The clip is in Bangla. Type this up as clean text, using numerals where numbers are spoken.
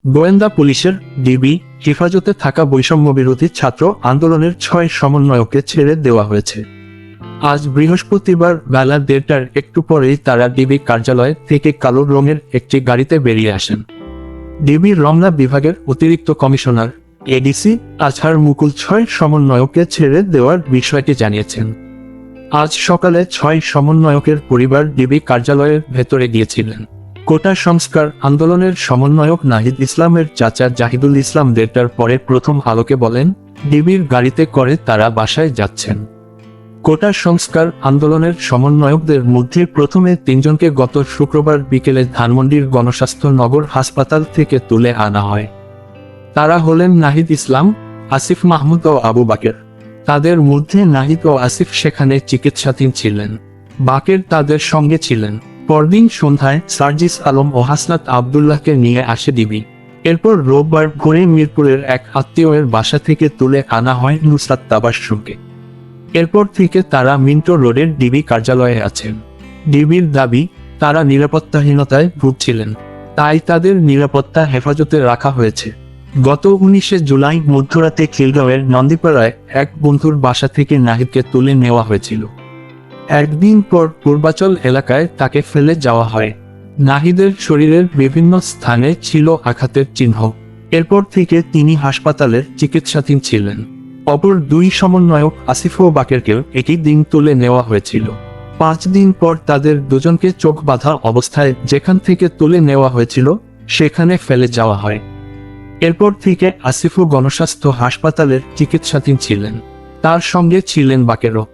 গোয়েন্দা পুলিশের ডিবি হেফাজতে থাকা বৈষম্যবিরোধী ছাত্র আন্দোলনের ৬ সমন্বয়ককে ছেড়ে দেওয়া হয়েছে। আজ বৃহস্পতিবার বেলা ১:৩০টার একটু পরেই তারা ডিবি কার্যালয় থেকে কালো রঙের একটি গাড়িতে বেরিয়ে আসেন। ডিবির রমনা বিভাগের অতিরিক্ত কমিশনার এডিসি আজহার মুকুল ৬ সমন্বয়ককে ছেড়ে দেওয়ার বিষয়টি জানিয়েছেন। আজ সকালে ৬ সমন্বয়কের পরিবার ডিবি কার্যালয়ের ভেতরে গিয়েছিলেন। কোটা সংস্কার আন্দোলনের সমন্বয়ক নাহিদ ইসলামের চাচা জাহিদুল ইসলাম ১:৩০টার পরে প্রথম আলোকে বলেন, ডিবির গাড়িতে করে তারা বাসায় যাচ্ছেন। কোটা সংস্কার আন্দোলনের সমন্বয়কদের মধ্যে প্রথমে ৩ জনকে গত শুক্রবার বিকেলে ধানমন্ডির গণস্বাস্থ্য নগর হাসপাতাল থেকে তুলে আনা হয়। তারা হলেন নাহিদ ইসলাম, আসিফ মাহমুদ ও আবু বাকের। তাদের মধ্যে নাহিদ ও আসিফ সেখানে চিকিৎসাধীন ছিলেন। বাকের তাদের সঙ্গে ছিলেন। পরদিন সন্ধ্যায় সার্জিস আলম ও হাসনাত আবদুল্লাহকে নিয়ে আসে ডিবি। এরপর রোববার ভোরে মিরপুরের এক আত্মীয়ের বাসা থেকে তুলে আনা হয় নুসরাত তাবাসসুমকে। এরপর থেকে তারা মিন্টো রোডের ডিবি কার্যালয়ে আছেন। ডিবির দাবি, তারা নিরাপত্তাহীনতায় ভুগছিলেন, তাই তাদের নিরাপত্তা হেফাজতে রাখা হয়েছে। গত ১৯শে জুলাই মধ্যরাতে খিলগাঁওয়ের নন্দীপাড়ায় এক বন্ধুর বাসা থেকে নাহিদকে তুলে নেওয়া হয়েছিল। একদিন পর পূর্বাচল এলাকায় তাকে ফেলে যাওয়া হয়। নাহিদের শরীরের বিভিন্ন স্থানে ছিল আঘাতের চিহ্ন। এরপর থেকে তিনি হাসপাতালের চিকিৎসাধীন ছিলেন। অপর ২ সমন্বয়ক আসিফ ও বাকেরকেও একই দিন তুলে নেওয়া হয়েছিল। ৫ দিন পর তাদের দুজনকে চোখ বাঁধা অবস্থায় যেখান থেকে তুলে নেওয়া হয়েছিল সেখানে ফেলে যাওয়া হয়। এরপর থেকে আসিফও গণস্বাস্থ্য হাসপাতালের চিকিৎসাধীন ছিলেন। তার সঙ্গে ছিলেন বাকেরও।